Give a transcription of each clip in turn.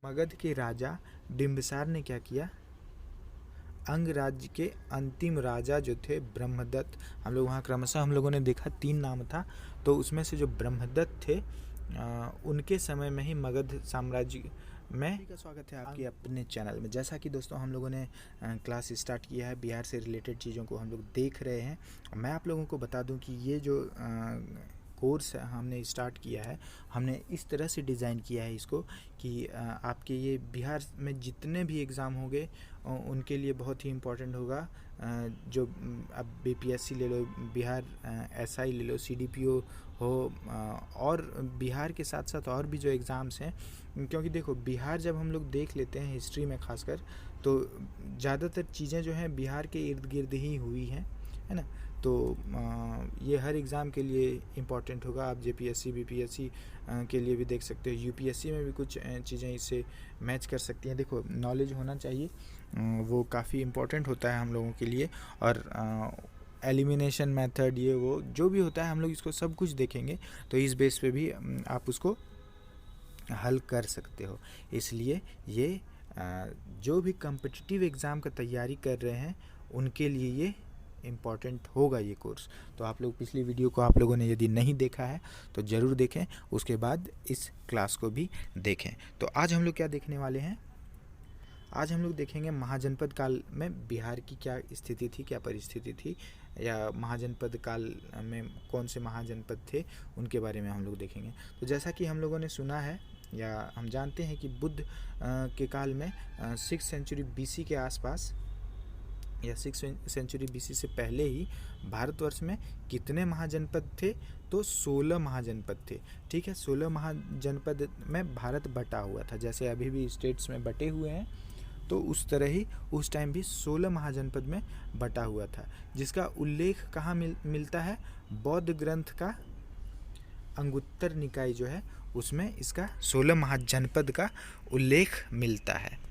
मगध के राजा बिंबिसार ने क्या किया, अंग राज्य के अंतिम राजा जो थे ब्रह्मदत्त, हम लोग वहाँ क्रमशः हम लोगों ने देखा 3 नाम था, तो उसमें से जो ब्रह्मदत्त थे उनके समय में ही मगध साम्राज्य में। का स्वागत है आपके अपने चैनल में। जैसा कि दोस्तों हम लोगों ने क्लास स्टार्ट किया है, बिहार से रिलेटेड चीज़ों को हम लोग देख रहे हैं। मैं आप लोगों को बता दूं कि ये जो कोर्स हमने स्टार्ट किया है, हमने इस तरह से डिज़ाइन किया है इसको कि आपके ये बिहार में जितने भी एग्ज़ाम होंगे उनके लिए बहुत ही इम्पोर्टेंट होगा। जो अब बीपीएससी ले लो, बिहार एसआई ले लो, सीडीपीओ हो, और बिहार के साथ साथ और भी जो एग्ज़ाम्स हैं, क्योंकि देखो बिहार जब हम लोग देख लेते हैं हिस्ट्री में खासकर, तो ज़्यादातर चीज़ें जो हैं बिहार के इर्द गिर्द ही हुई हैं, है ना। तो ये हर एग्ज़ाम के लिए इम्पॉर्टेंट होगा। आप जेपीएससी बीपीएससी के लिए भी देख सकते हो, यूपीएससी में भी कुछ चीज़ें इससे मैच कर सकती हैं। देखो नॉलेज होना चाहिए, वो काफ़ी इम्पोर्टेंट होता है हम लोगों के लिए। और एलिमिनेशन मेथड, ये वो जो भी होता है हम लोग इसको सब कुछ देखेंगे, तो इस बेस पे भी आप उसको हल कर सकते हो। इसलिए ये जो भी कम्पिटिटिव एग्ज़ाम का तैयारी कर रहे हैं उनके लिए ये इम्पॉर्टेंट होगा ये कोर्स। तो आप लोग पिछली वीडियो को आप लोगों ने यदि नहीं देखा है तो ज़रूर देखें, उसके बाद इस क्लास को भी देखें। तो आज हम लोग क्या देखने वाले हैं, आज हम लोग देखेंगे महाजनपद काल में बिहार की क्या स्थिति थी, क्या परिस्थिति थी, या महाजनपद काल में कौन से महाजनपद थे उनके बारे में हम लोग देखेंगे। तो जैसा कि हम लोगों ने सुना है या हम जानते हैं कि बुद्ध के काल में 6th सेंचुरी बीसी के आसपास या 6th सेंचुरी बीसी से पहले ही भारतवर्ष में कितने महाजनपद थे, तो 16 महाजनपद थे। ठीक है, 16 महाजनपद में भारत बटा हुआ था। जैसे अभी भी स्टेट्स में बटे हुए हैं, तो उस तरह ही उस टाइम भी 16 महाजनपद में बटा हुआ था, जिसका उल्लेख कहाँ मिलता है, बौद्ध ग्रंथ का अंगुत्तर निकाय जो है उसमें इसका 16 महाजनपद का उल्लेख मिलता है।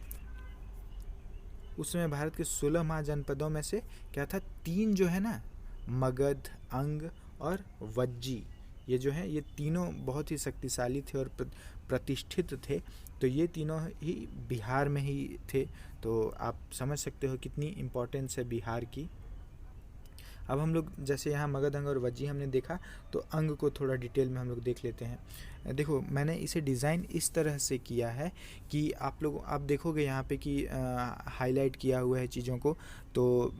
उसमें भारत के 16 महाजनपदों में से क्या था, 3 जो है ना, मगध, अंग और वज्जी, ये जो है ये तीनों बहुत ही शक्तिशाली थे और प्रतिष्ठित थे। तो ये तीनों ही बिहार में ही थे। तो आप समझ सकते हो कितनी इम्पोर्टेंस है बिहार की। अब हम लोग जैसे यहाँ मगध, अंग और वज्जी हमने देखा, तो अंग को थोड़ा डिटेल में हम लोग देख लेते हैं। देखो मैंने इसे डिज़ाइन इस तरह से किया है कि आप देखोगे यहाँ पे कि हाईलाइट किया हुआ है चीज़ों को। तो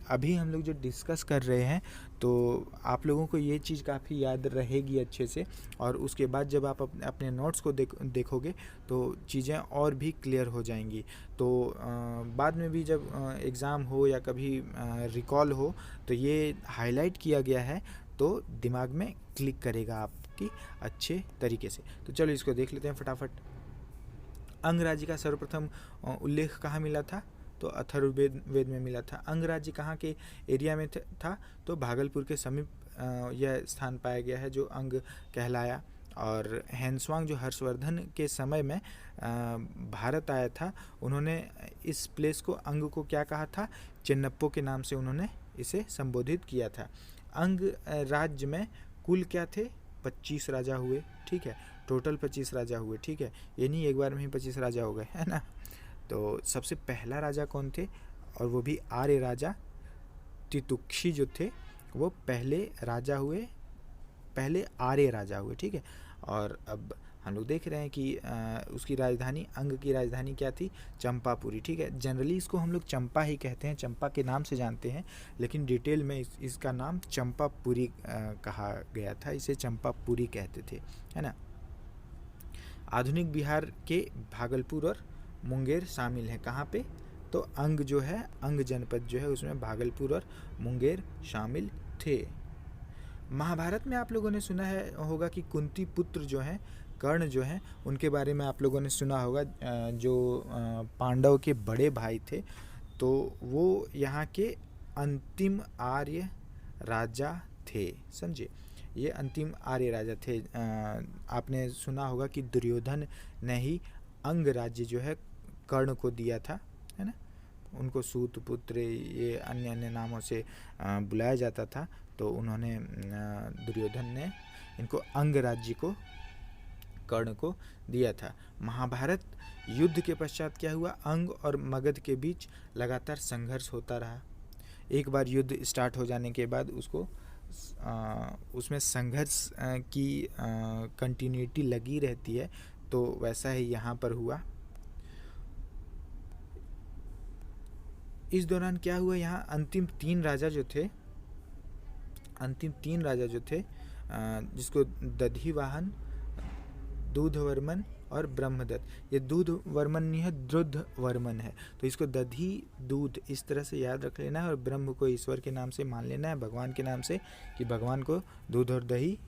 अभी हम लोग जो डिस्कस कर रहे हैं, तो आप लोगों को ये चीज़ काफ़ी याद रहेगी अच्छे से, और उसके बाद जब आप अपने नोट्स को देखोगे तो चीज़ें और भी क्लियर हो जाएंगी। तो बाद में भी जब एग्ज़ाम हो या कभी रिकॉल हो, तो ये हाईलाइट किया गया है तो दिमाग में क्लिक करेगा आपकी अच्छे तरीके से। तो चलो इसको देख लेते हैं फटाफट। अंग राज्य का सर्वप्रथम उल्लेख कहाँ मिला था, तो अथर्ववेद में मिला था। अंग राज्य कहाँ के एरिया में था, तो भागलपुर के समीप यह स्थान पाया गया है जो अंग कहलाया। और हैंसवांग जो हर्षवर्धन के समय में भारत आया था, उन्होंने इस प्लेस को, अंग को क्या कहा था, चेन्नप्पो के नाम से उन्होंने इसे संबोधित किया था। अंग राज्य में कुल क्या थे, 25 राजा हुए। ठीक है, टोटल 25 राजा हुए। ठीक है, ये नहीं एक बार में ही 25 राजा हो गए, है ना। तो सबसे पहला राजा कौन थे, और वो भी आर्य राजा तितुक्षी जो थे, वो पहले राजा हुए, पहले आर्य राजा हुए। ठीक है, और अब हम लोग देख रहे हैं कि उसकी राजधानी, अंग की राजधानी क्या थी, चंपापुरी। ठीक है, जनरली इसको हम लोग चंपा ही कहते हैं, चंपा के नाम से जानते हैं, लेकिन डिटेल में इसका नाम चंपापुरी कहा गया था, इसे चंपापुरी कहते थे, है ना। आधुनिक बिहार के भागलपुर और मुंगेर शामिल है। कहाँ पे, तो अंग जो है, अंग जनपद जो है उसमें भागलपुर और मुंगेर शामिल थे। महाभारत में आप लोगों ने सुना है होगा कि कुंती पुत्र जो हैं, कर्ण जो हैं, उनके बारे में आप लोगों ने सुना होगा, जो पांडव के बड़े भाई थे। तो वो यहाँ के अंतिम आर्य राजा थे, समझे, ये अंतिम आर्य राजा थे। आपने सुना होगा कि दुर्योधन ने ही अंग राज्य जो है कर्ण को दिया था, है ना। उनको सूत पुत्र, ये अन्य अन्य नामों से बुलाया जाता था। तो उन्होंने, दुर्योधन ने इनको अंग राज्य को कर्ण को दिया था। महाभारत युद्ध के पश्चात क्या हुआ, अंग और मगध के बीच लगातार संघर्ष होता रहा। एक बार युद्ध स्टार्ट हो जाने के बाद उसमें संघर्ष की कंटिन्यूटी लगी रहती है। तो वैसा ही यहाँ पर हुआ। इस दौरान क्या हुआ, यहाँ अंतिम तीन राजा जो थे जिसको दधिवाहन, दूधवर्मन और ब्रह्मदत्त, ये दूधवर्मन नहीं है, द्रुद्धवर्मन है, तो इसको दधि दूध इस तरह से याद रख लेना है और ब्रह्म को ईश्वर के नाम से मान लेना है, भगवान के नाम से, कि भगवान को दूध और दही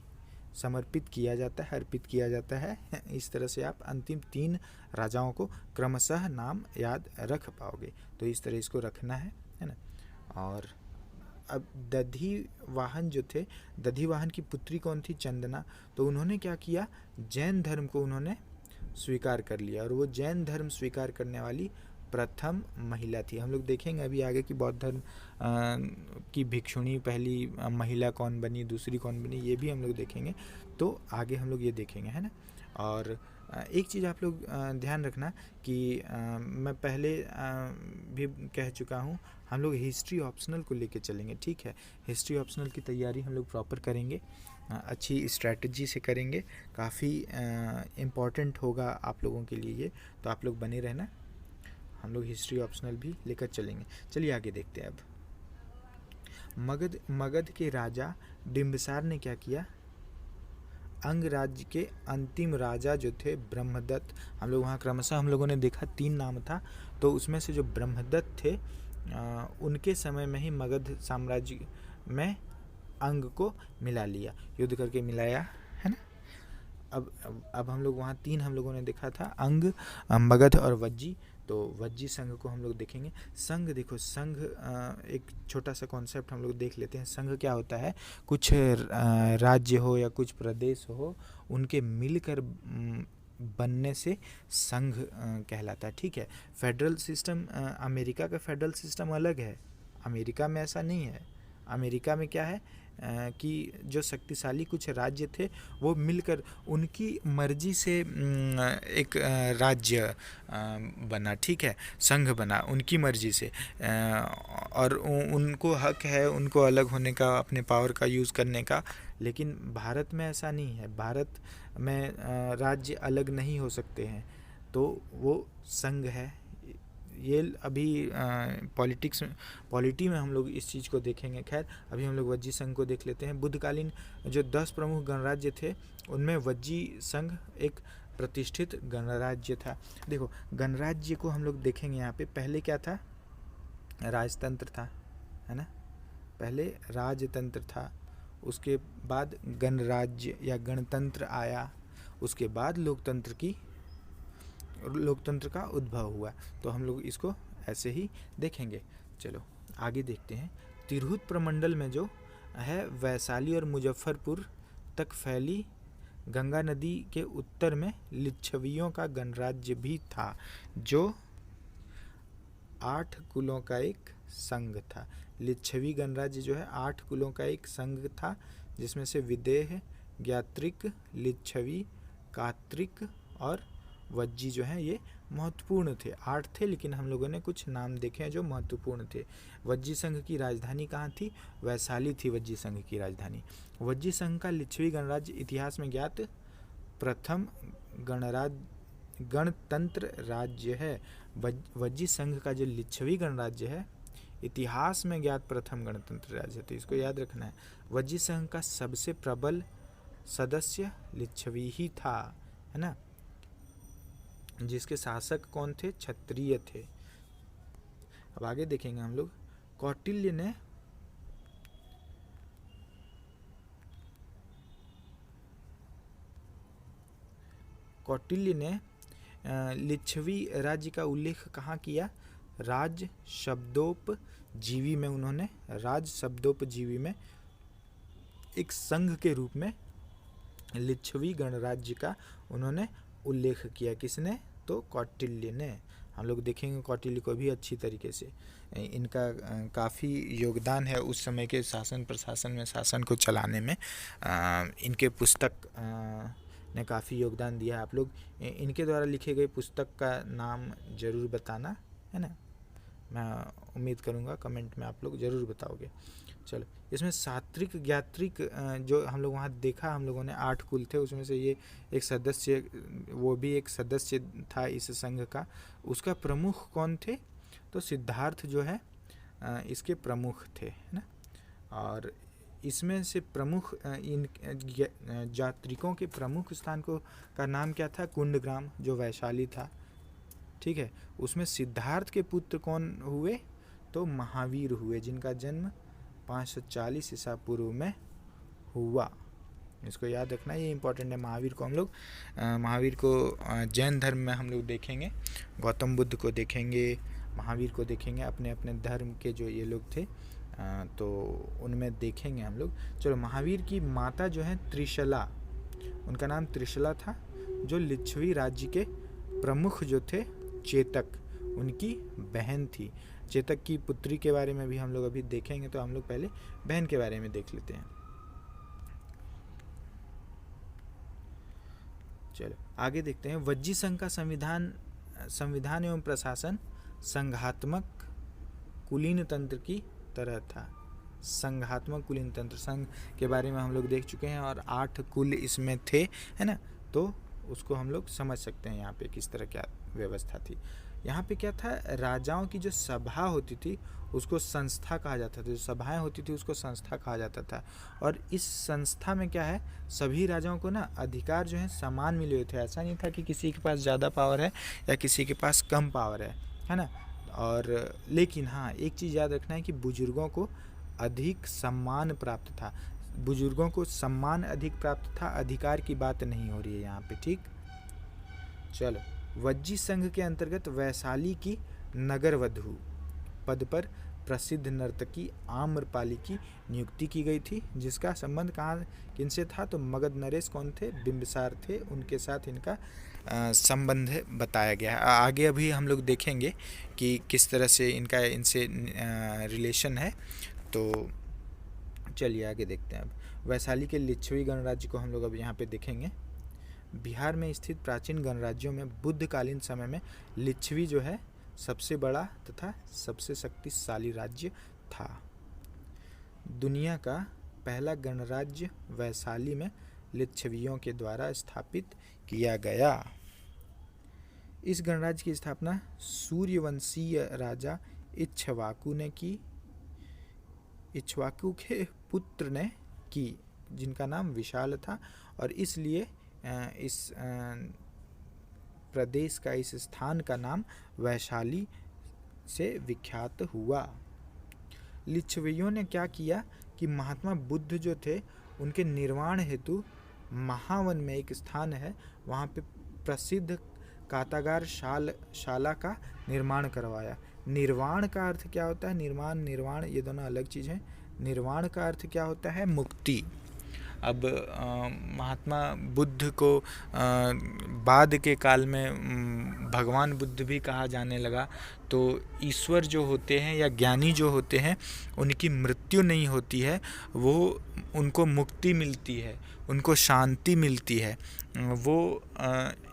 समर्पित किया जाता है, अर्पित किया जाता है। इस तरह से आप अंतिम तीन राजाओं को क्रमशः नाम याद रख पाओगे। तो इस तरह इसको रखना है ना। और अब दधिवाहन जो थे, दधिवाहन की पुत्री कौन थी, चंदना, तो उन्होंने क्या किया, जैन धर्म को उन्होंने स्वीकार कर लिया और वो जैन धर्म स्वीकार करने वाली प्रथम महिला थी। हम लोग देखेंगे अभी आगे कि बौद्ध धर्म की भिक्षुणी पहली महिला कौन बनी, दूसरी कौन बनी, ये भी हम लोग देखेंगे। तो आगे हम लोग ये देखेंगे, है ना। और एक चीज़ आप लोग ध्यान रखना कि मैं पहले भी कह चुका हूँ, हम लोग हिस्ट्री ऑप्शनल को लेके चलेंगे, ठीक है। हिस्ट्री ऑप्शनल की तैयारी हम लोग प्रॉपर करेंगे, अच्छी स्ट्रैटेजी से करेंगे, काफ़ी इम्पॉर्टेंट होगा आप लोगों के लिए ये, तो आप लोग बने रहना। हम लोग हिस्ट्री ऑप्शनल भी लेकर चलेंगे। चलिए आगे देखते हैं। अब मगध के राजा बिंबिसार ने क्या किया, अंग राज्य के अंतिम राजा जो थे ब्रह्मदत्त, हम लोग वहाँ क्रमशः हम लोगों ने देखा 3 नाम था, तो उसमें से जो ब्रह्मदत्त थे उनके समय में ही मगध साम्राज्य में अंग को मिला लिया, युद्ध करके मिलाया, है ना। अब हम लोग वहाँ 3 हम लोगों ने देखा था, अंग, मगध और वज्जी। तो वज्जी संघ को हम लोग देखेंगे। संघ, देखो संघ एक छोटा सा कॉन्सेप्ट हम लोग देख लेते हैं। संघ क्या होता है, कुछ राज्य हो या कुछ प्रदेश हो, उनके मिलकर बनने से संघ कहलाता है, ठीक है। फेडरल सिस्टम, अमेरिका का फेडरल सिस्टम अलग है, अमेरिका में ऐसा नहीं है। अमेरिका में क्या है कि जो शक्तिशाली कुछ राज्य थे वो मिलकर उनकी मर्जी से एक राज्य बना, ठीक है, संघ बना उनकी मर्जी से, और उनको हक है उनको अलग होने का, अपने पावर का यूज़ करने का। लेकिन भारत में ऐसा नहीं है, भारत में राज्य अलग नहीं हो सकते हैं, तो वो संघ है। ये अभी पॉलिटी में हम लोग इस चीज़ को देखेंगे। खैर अभी हम लोग वज्जी संघ को देख लेते हैं। बुद्धकालीन जो 10 प्रमुख गणराज्य थे उनमें वज्जी संघ एक प्रतिष्ठित गणराज्य था। देखो गणराज्य को हम लोग देखेंगे यहाँ पे। पहले क्या था, राजतंत्र था, है ना, पहले राजतंत्र था, उसके बाद गणराज्य या गणतंत्र आया, उसके बाद लोकतंत्र का उद्भव हुआ। तो हम लोग इसको ऐसे ही देखेंगे। चलो आगे देखते हैं। तिरहुत प्रमंडल में जो है वैशाली और मुजफ्फरपुर तक फैली गंगा नदी के उत्तर में लिच्छवियों का गणराज्य भी था, जो 8 कुलों का एक संघ था। लिच्छवी गणराज्य जो है 8 कुलों का एक संघ था, जिसमें से विदेह, ज्ञात्रिक, लिच्छवी, कात्रिक और वज्जी जो हैं ये महत्वपूर्ण थे। 8 थे, लेकिन हम लोगों ने कुछ नाम देखे हैं जो महत्वपूर्ण थे। वज्जी संघ की राजधानी कहाँ थी, वैशाली थी वज्जी संघ की राजधानी। वज्जी संघ का लिच्छवी गणराज्य इतिहास में ज्ञात प्रथम गणतंत्र राज्य है। वज्जी संघ का जो लिच्छवी गणराज्य है इतिहास में ज्ञात प्रथम गणतंत्र राज्य है, तो इसको याद रखना है। वज्जी संघ का सबसे प्रबल सदस्य लिच्छवी ही था, है ना, जिसके शासक कौन थे, क्षत्रिय थे। अब आगे देखेंगे हम लोग। कौटिल्य ने लिच्छवी राज्य का उल्लेख कहाँ किया, राज शब्दोपजीवी में। उन्होंने राज शब्दोपजीवी में एक संघ के रूप में लिच्छवी गणराज्य का उन्होंने उल्लेख किया। किसने, तो कौटिल्य ने। हम लोग देखेंगे कौटिल्य को भी अच्छी तरीके से, इनका काफ़ी योगदान है उस समय के शासन प्रशासन में, शासन को चलाने में। इनके पुस्तक ने काफ़ी योगदान दिया है। आप लोग इनके द्वारा लिखे गए पुस्तक का नाम ज़रूर बताना, है ना। मैं उम्मीद करूँगा कमेंट में आप लोग ज़रूर बताओगे। चलो, इसमें सात्विक ज्ञात्रिक जो हम लोग वहाँ देखा, हम लोगों ने 8 कुल थे, उसमें से ये एक सदस्य, वो भी एक सदस्य था इस संघ का। उसका प्रमुख कौन थे? तो सिद्धार्थ जो है इसके प्रमुख थे, है ना। और इसमें से प्रमुख इन यात्रिकों के प्रमुख स्थान को का नाम क्या था? कुंडग्राम, जो वैशाली था, ठीक है। उसमें सिद्धार्थ के पुत्र कौन हुए? तो महावीर हुए, जिनका जन्म 540 ईसा पूर्व में हुआ। इसको याद रखना, ये इंपॉर्टेंट है। महावीर को हम लोग जैन धर्म में हम लोग देखेंगे, गौतम बुद्ध को देखेंगे, महावीर को देखेंगे, अपने अपने धर्म के जो ये लोग थे तो उनमें देखेंगे हम लोग। चलो, महावीर की माता जो है त्रिशला, उनका नाम त्रिशला था, जो लिच्छवी राज्य के प्रमुख जो थे चेतक, उनकी बहन थी। चेतक की पुत्री के बारे में भी हम लोग अभी देखेंगे, तो हम लोग पहले बहन के बारे में देख लेते हैं। चलो आगे देखते हैं। वज्जी संघ का संविधान एवं प्रशासन संघात्मक कुलीन तंत्र की तरह था। संघात्मक कुलीन तंत्र, संघ के बारे में हम लोग देख चुके हैं और 8 कुल इसमें थे, है ना। तो उसको हम लोग समझ सकते हैं यहाँ पे किस तरह क्या व्यवस्था थी। यहाँ पे क्या था? राजाओं की जो सभा होती थी उसको संस्था कहा जाता था, जो सभाएं होती थी उसको संस्था कहा जाता था। और इस संस्था में क्या है, सभी राजाओं को ना अधिकार जो है समान मिले हुए थे। ऐसा नहीं था कि किसी के पास ज़्यादा पावर है या किसी के पास कम पावर है ना। और लेकिन हाँ, एक चीज़ याद रखना है कि बुजुर्गों को अधिक सम्मान प्राप्त था। बुजुर्गों को सम्मान अधिक प्राप्त था, अधिकार की बात नहीं हो रही है यहाँ पे, ठीक। चलो, वज्जी संघ के अंतर्गत वैशाली की नगरवधु पद पर प्रसिद्ध नर्तकी आम्रपाली की नियुक्ति की गई थी, जिसका संबंध कहाँ किनसे था? तो मगध नरेश कौन थे? बिंबिसार थे, उनके साथ इनका संबंध बताया गया है। आगे अभी हम लोग देखेंगे कि किस तरह से इनसे रिलेशन है। तो चलिए आगे देखते हैं। अब वैशाली के लिच्छवी गणराज्य को हम लोग अब यहाँ पे देखेंगे। बिहार में स्थित प्राचीन गणराज्यों में बुद्धकालीन समय में लिच्छवी जो है सबसे बड़ा तथा सबसे शक्तिशाली राज्य था। दुनिया का पहला गणराज्य वैशाली में लिच्छवियों के द्वारा स्थापित किया गया। इस गणराज्य की स्थापना सूर्यवंशीय राजा इक्ष्वाकु ने की। इक्ष्वाकु के पुत्र ने की, जिनका नाम विशाल था, और इसलिए इस प्रदेश का, इस स्थान का नाम वैशाली से विख्यात हुआ। लिच्छवियों ने क्या किया कि महात्मा बुद्ध जो थे उनके निर्वाण हेतु महावन में एक स्थान है, वहाँ पे प्रसिद्ध कातागार शाला का निर्माण करवाया। निर्वाण का अर्थ क्या होता है? निर्वाण ये दोनों अलग चीज़ हैं। निर्वाण का अर्थ क्या होता है? मुक्ति। अब महात्मा बुद्ध को बाद के काल में भगवान बुद्ध भी कहा जाने लगा। तो ईश्वर जो होते हैं या ज्ञानी जो होते हैं उनकी मृत्यु नहीं होती है, वो उनको मुक्ति मिलती है, उनको शांति मिलती है। वो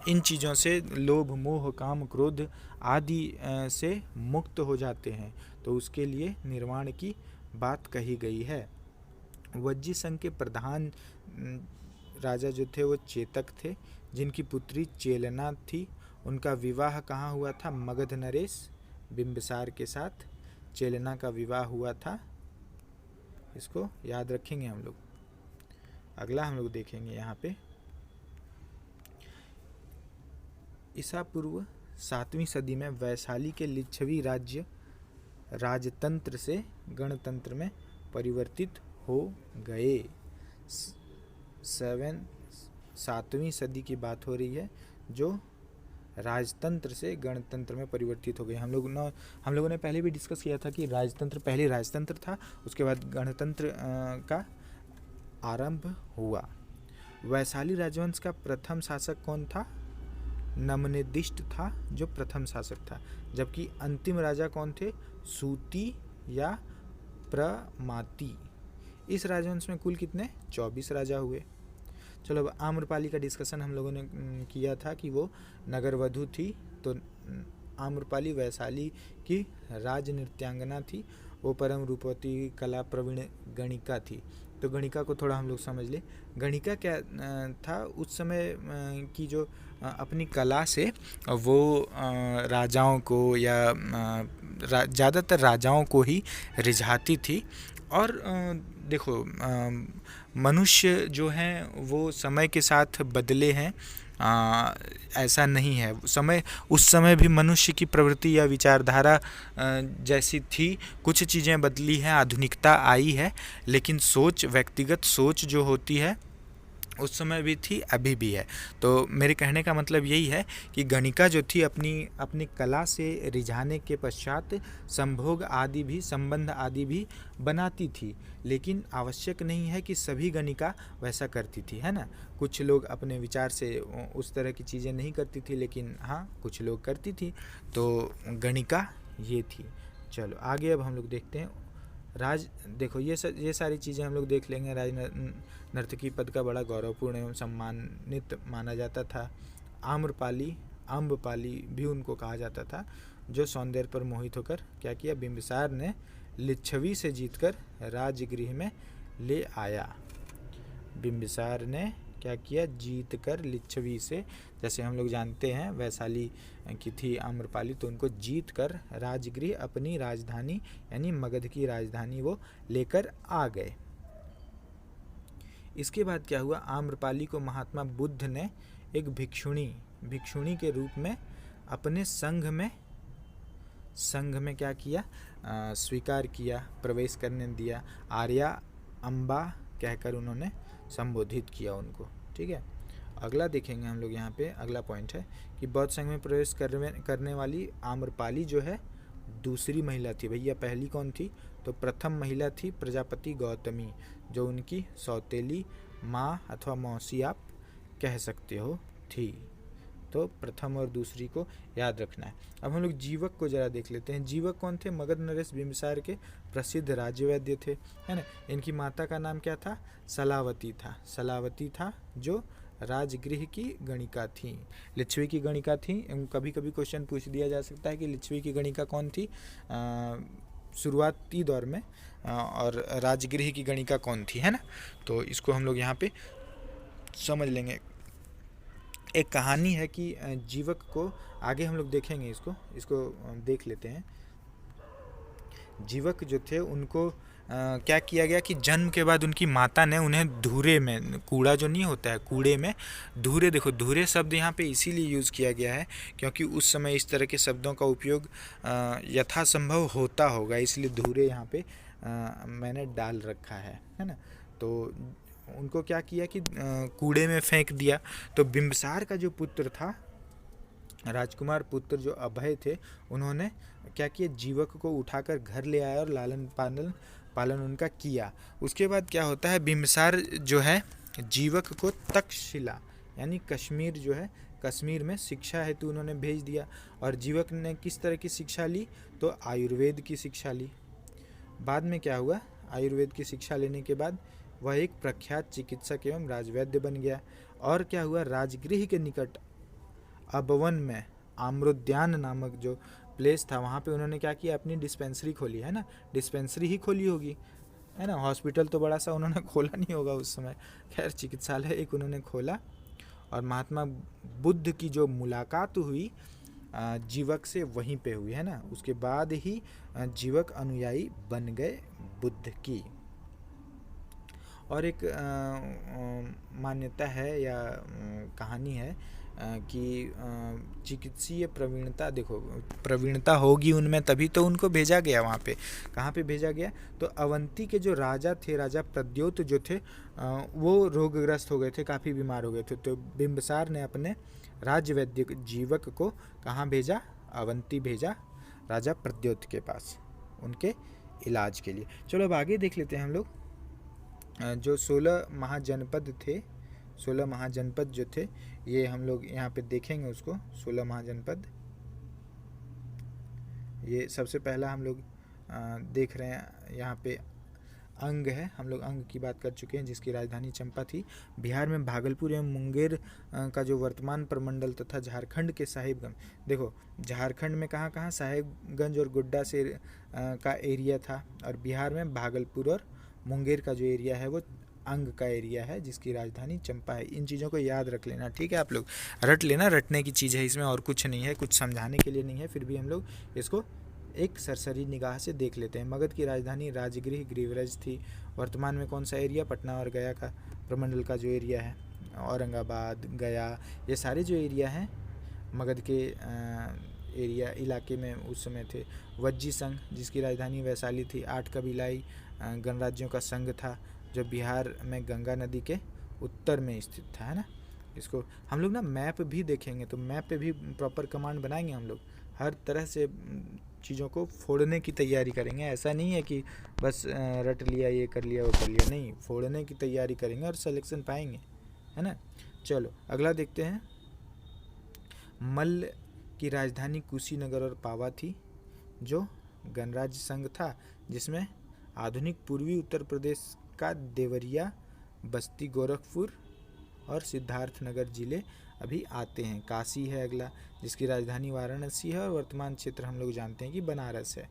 इन चीज़ों से, लोभ मोह काम क्रोध आदि से मुक्त हो जाते हैं। तो उसके लिए निर्वाण की बात कही गई है। वज्जी संघ के प्रधान राजा जो थे वो चेतक थे, जिनकी पुत्री चेलना थी। उनका विवाह कहाँ हुआ था? मगध नरेश बिंबिसार के साथ चेलना का विवाह हुआ था। इसको याद रखेंगे हम लोग। अगला हम लोग देखेंगे यहाँ पे ईसा पूर्व 7वीं सदी में वैशाली के लिच्छवी राज्य राजतंत्र से गणतंत्र में परिवर्तित हो गए। 7वीं सदी की बात हो रही है, जो राजतंत्र से गणतंत्र में परिवर्तित हो गए। हम लोगों ने पहले भी डिस्कस किया था कि राजतंत्र पहले राजतंत्र था, उसके बाद गणतंत्र का आरंभ हुआ। वैशाली राजवंश का प्रथम शासक कौन था? नमनिदिष्ट था, जो प्रथम शासक था। जबकि अंतिम राजा कौन थे? सूती या प्रमाती। इस राजवंश में कुल कितने? 24 राजा हुए। चलो अब आम्रपाली का डिस्कशन हम लोगों ने किया था कि वो नगरवधु थी। तो आम्रपाली वैशाली की राज नृत्यांगना थी, वो परम रूपवती कला प्रवीण गणिका थी। तो गणिका को थोड़ा हम लोग समझ लें। गणिका क्या था उस समय की जो अपनी कला से वो राजाओं को या ज़्यादातर राजाओं को ही रिझाती थी। और देखो मनुष्य जो हैं वो समय के साथ बदले हैं, ऐसा नहीं है। उस समय भी मनुष्य की प्रवृत्ति या विचारधारा जैसी थी, कुछ चीज़ें बदली हैं, आधुनिकता आई है, लेकिन सोच, व्यक्तिगत सोच जो होती है उस समय भी थी, अभी भी है। तो मेरे कहने का मतलब यही है कि गणिका जो थी अपनी कला से रिझाने के पश्चात संभोग आदि भी, संबंध आदि भी बनाती थी। लेकिन आवश्यक नहीं है कि सभी गणिका वैसा करती थी, है ना। कुछ लोग अपने विचार से उस तरह की चीज़ें नहीं करती थी, लेकिन हाँ कुछ लोग करती थी। तो गणिका ये थी। चलो आगे अब हम लोग देखते हैं देखो ये सारी चीज़ें हम लोग देख लेंगे। नर्तकी पद का बड़ा गौरवपूर्ण एवं सम्मानित माना जाता था। आम्रपाली भी उनको कहा जाता था, जो सौंदर्य पर मोहित होकर क्या किया, बिंबिसार ने लिच्छवी से जीतकर राजगृह में ले आया। बिंबिसार ने क्या किया, जीत कर लिच्छवी से, जैसे हम लोग जानते हैं वैशाली की थी आम्रपाली, तो उनको जीत कर राजगृह, अपनी राजधानी यानी मगध की राजधानी वो लेकर आ गए। इसके बाद क्या हुआ, आम्रपाली को महात्मा बुद्ध ने एक भिक्षुणी के रूप में अपने संघ में क्या किया, स्वीकार किया, प्रवेश करने दिया। आर्या अम्बा कहकर उन्होंने संबोधित किया उनको। ठीक है, अगला देखेंगे हम लोग। यहाँ पे अगला पॉइंट है कि बौद्ध संघ में प्रवेश करने वाली आम्रपाली जो है दूसरी महिला थी। भैया पहली कौन थी, तो प्रथम महिला थी प्रजापति गौतमी, जो उनकी सौतेली माँ अथवा मौसी आप कह सकते हो थी। तो प्रथम और दूसरी को याद रखना है। अब हम लोग जीवक को जरा देख लेते हैं। जीवक कौन थे, मगध नरेश बिंबिसार के प्रसिद्ध राज्य वैद्य थे, है ना। इनकी माता का नाम क्या था, सलावती था, जो राजगृह की गणिका थी, लिच्छवी की गणिका थी। कभी कभी क्वेश्चन पूछ दिया जा सकता है कि लिच्छवी की गणिका कौन थी शुरुआती दौर में, और राजगृह की गणिका कौन थी, है ना। तो इसको हम लोग यहाँ पे समझ लेंगे। एक कहानी है कि जीवक को, आगे हम लोग देखेंगे, इसको देख लेते हैं। जीवक जो थे उनको क्या किया गया कि जन्म के बाद उनकी माता ने उन्हें धूरे में, कूड़ा जो नहीं होता है, कूड़े में धूरे, देखो धूरे शब्द यहाँ पे इसीलिए यूज़ किया गया है क्योंकि उस समय इस तरह के शब्दों का उपयोग यथासंभव होता होगा, इसलिए धूरे यहाँ पे मैंने डाल रखा है ना। तो उनको क्या किया कि कूड़े में फेंक दिया। तो बिंबिसार का जो पुत्र था, राजकुमार पुत्र जो अभय थे, उन्होंने क्या किया, जीवक को उठाकर घर ले आया और लालन पालन उनका किया। उसके बाद क्या होता है, बिंबिसार जो है जीवक को तक्षशिला यानी कश्मीर जो है, कश्मीर में शिक्षा हेतु उन्होंने भेज दिया। और जीवक ने किस तरह की शिक्षा ली, तो आयुर्वेद की शिक्षा ली। बाद में क्या हुआ, आयुर्वेद की शिक्षा लेने के बाद वह एक प्रख्यात चिकित्सक एवं राजवैद्य बन गया। और क्या हुआ, राजगृह के निकट अबवन में आम्रोद्यान नामक जो प्लेस था, वहाँ पे उन्होंने क्या किया, अपनी डिस्पेंसरी खोली, है ना। डिस्पेंसरी ही खोली होगी, है ना। हॉस्पिटल तो बड़ा सा उन्होंने खोला नहीं होगा उस समय, खैर चिकित्सालय एक उन्होंने खोला। और महात्मा बुद्ध की जो मुलाकात हुई जीवक से वहीं पे हुई, है ना। उसके बाद ही जीवक अनुयायी बन गए बुद्ध की। और एक मान्यता है या कहानी है कि चिकित्सीय प्रवीणता, देखो प्रवीणता होगी उनमें तभी तो उनको भेजा गया वहाँ पे। कहाँ पे भेजा गया, तो अवंती के जो राजा थे, राजा प्रद्योत जो थे, वो रोगग्रस्त हो गए थे, काफ़ी बीमार हो गए थे। तो बिंबिसार ने अपने राज्य वैद्य जीवक को कहाँ भेजा, अवंती भेजा, राजा प्रद्योत के पास उनके इलाज के लिए। चलो अब आगे देख लेते हैं हम लोग। जो 16 महाजनपद थे, 16 महाजनपद जो थे, ये हम लोग यहाँ पे देखेंगे उसको। 16 महाजनपद, ये सबसे पहला हम लोग देख रहे हैं यहाँ पे अंग है, हम लोग अंग की बात कर चुके हैं, जिसकी राजधानी चंपा थी। बिहार में भागलपुर एवं मुंगेर का जो वर्तमान प्रमंडल तथा झारखंड के साहिबगंज, देखो झारखंड में कहाँ कहाँ साहिबगंज और गोड्डा से का एरिया था, और बिहार में भागलपुर और मुंगेर का जो एरिया है वो अंग का एरिया है, जिसकी राजधानी चंपा है। इन चीज़ों को याद रख लेना, ठीक है, आप लोग रट लेना, रटने की चीज़ है इसमें, और कुछ नहीं है, कुछ समझाने के लिए नहीं है, फिर भी हम लोग इसको एक सरसरी निगाह से देख लेते हैं। मगध की राजधानी राजगृह ग्रीवरेज थी। वर्तमान में कौन सा एरिया, पटना और गया का प्रमंडल का जो एरिया है, औरंगाबाद, गया, ये सारे जो एरिया हैं मगध के एरिया इलाके में उस समय थे। वज्जी संघ, जिसकी राजधानी वैशाली थी। 8 कबीलाई गणराज्यों का संघ था, जो बिहार में गंगा नदी के उत्तर में स्थित था, है ना। इसको हम लोग ना मैप भी देखेंगे, तो मैप पे भी प्रॉपर कमांड बनाएंगे हम लोग, हर तरह से चीज़ों को फोड़ने की तैयारी करेंगे। ऐसा नहीं है कि बस रट लिया, ये कर लिया, वो कर लिया, नहीं, फोड़ने की तैयारी करेंगे और सिलेक्शन पाएंगे, है ना। चलो अगला देखते हैं। मल्ल की राजधानी कुशीनगर और पावा थी, जो गणराज्य संघ था, जिसमें आधुनिक पूर्वी उत्तर प्रदेश का देवरिया, बस्ती, गोरखपुर और सिद्धार्थनगर जिले अभी आते हैं। काशी है अगला, जिसकी राजधानी वाराणसी है, और वर्तमान क्षेत्र हम लोग जानते हैं कि बनारस है।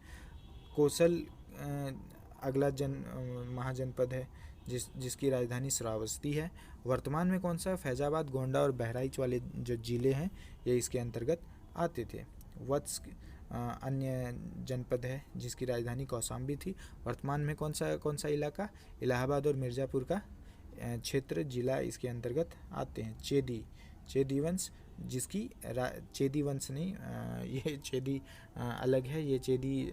कोसल अगला महाजनपद है, जिसकी राजधानी श्रावस्ती है। वर्तमान में कौन सा, फैजाबाद, गोंडा और बहराइच वाले जो जिले हैं ये इसके अंतर्गत आते थे। वत्स अन्य जनपद है, जिसकी राजधानी कौशाम्बी थी। वर्तमान में कौन सा इलाका, इलाहाबाद और मिर्ज़ापुर का क्षेत्र, जिला इसके अंतर्गत आते हैं। चेदी वंश, जिसकी चेदी वंश नहीं, ये चेदी अलग है, ये चेदी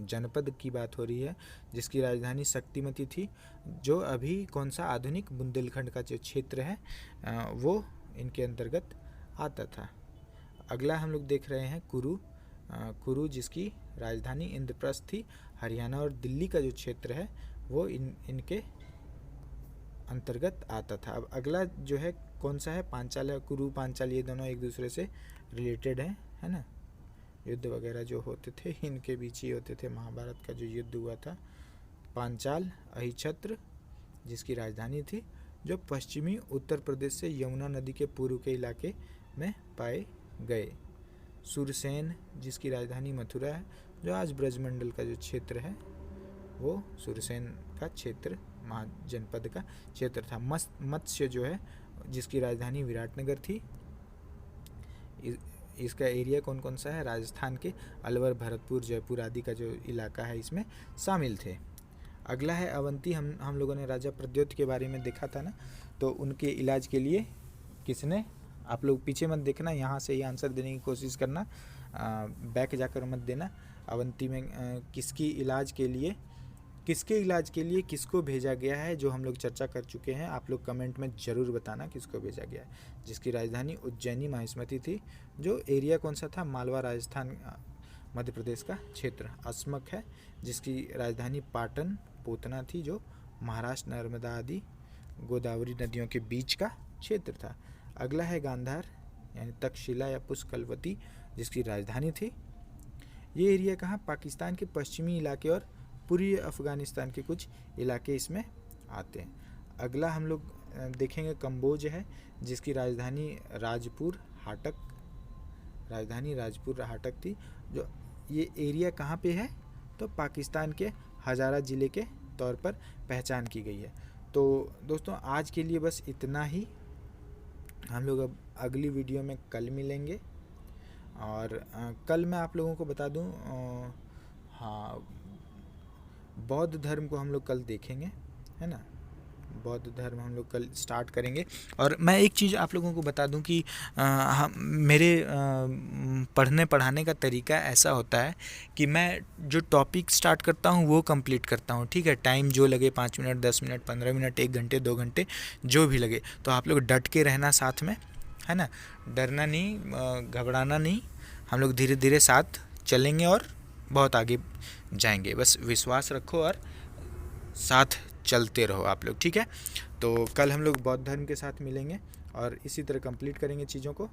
जनपद की बात हो रही है, जिसकी राजधानी शक्तिमती थी, जो अभी कौन सा आधुनिक बुंदेलखंड का जो क्षेत्र है वो इनके अंतर्गत आता था। अगला हम लोग देख रहे हैं कुरु, जिसकी राजधानी इंद्रप्रस्थ थी। हरियाणा और दिल्ली का जो क्षेत्र है वो इनके अंतर्गत आता था। अब अगला जो है कौन सा है, पांचाल है। कुरु पांचाल ये दोनों एक दूसरे से रिलेटेड हैं, है ना। युद्ध वगैरह जो होते थे इनके बीच ही होते थे। महाभारत का जो युद्ध हुआ था। पांचाल अहिछत्र, जिसकी राजधानी थी, जो पश्चिमी उत्तर प्रदेश से यमुना नदी के पूर्व के इलाके में पाए गए। सुरसेन, जिसकी राजधानी मथुरा है, जो आज ब्रजमंडल का जो क्षेत्र है वो सुरसेन का क्षेत्र, महाजनपद का क्षेत्र था। मत्स्य जो है, जिसकी राजधानी विराटनगर थी। इसका एरिया कौन कौन सा है, राजस्थान के अलवर, भरतपुर, जयपुर आदि का जो इलाका है इसमें शामिल थे। अगला है अवंती। हम लोगों ने राजा प्रद्योत के बारे में देखा था ना, तो उनके इलाज के लिए किसने, आप लोग पीछे मत देखना, यहाँ से ही आंसर देने की कोशिश करना, बैक जाकर मत देना। अवंती में किसके इलाज के लिए किसको भेजा गया है, जो हम लोग चर्चा कर चुके हैं, आप लोग कमेंट में ज़रूर बताना किसको भेजा गया है। जिसकी राजधानी उज्जैनी माहिष्मती थी, जो एरिया कौन सा था, मालवा, राजस्थान, मध्य प्रदेश का क्षेत्र। अस्मक है, जिसकी राजधानी पाटन पोतना थी, जो महाराष्ट्र, नर्मदा आदि गोदावरी नदियों के बीच का क्षेत्र था। अगला है गांधार यानी तक्षशिला या पुष्कलवती, जिसकी राजधानी थी। ये एरिया कहाँ, पाकिस्तान के पश्चिमी इलाके और पूर्वी अफगानिस्तान के कुछ इलाके इसमें आते हैं। अगला हम लोग देखेंगे कंबोज है, जिसकी राजधानी राजपुर हाटक थी। जो ये एरिया कहाँ पे है, तो पाकिस्तान के हजारा ज़िले के तौर पर पहचान की गई है। तो दोस्तों आज के लिए बस इतना ही। हम लोग अब अगली वीडियो में कल मिलेंगे, और कल मैं आप लोगों को बता दूं, हाँ, बौद्ध धर्म को हम लोग कल देखेंगे, है ना। बौद्ध धर्म हम लोग कल स्टार्ट करेंगे। और मैं एक चीज़ आप लोगों को बता दूं कि मेरे पढ़ने पढ़ाने का तरीका ऐसा होता है कि मैं जो टॉपिक स्टार्ट करता हूं वो कंप्लीट करता हूं, ठीक है। टाइम जो लगे, 5 मिनट, 10 मिनट, 15 मिनट, 1 घंटे, 2 घंटे, जो भी लगे, तो आप लोग डट के रहना साथ में, है ना। डरना नहीं, घबराना नहीं, हम लोग धीरे धीरे साथ चलेंगे और बहुत आगे जाएंगे। बस विश्वास रखो और साथ चलते रहो आप लोग, ठीक है। तो कल हम लोग बौद्ध धर्म के साथ मिलेंगे और इसी तरह कंप्लीट करेंगे चीज़ों को।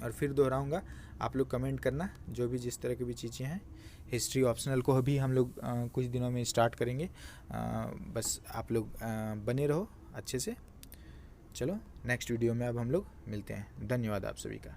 और फिर दोहराऊँगा, आप लोग कमेंट करना जो भी जिस तरह की भी चीज़ें हैं। हिस्ट्री ऑप्शनल को भी हम लोग कुछ दिनों में स्टार्ट करेंगे। बस आप लोग बने रहो अच्छे से। चलो नेक्स्ट वीडियो में अब हम लोग मिलते हैं। धन्यवाद आप सभी का।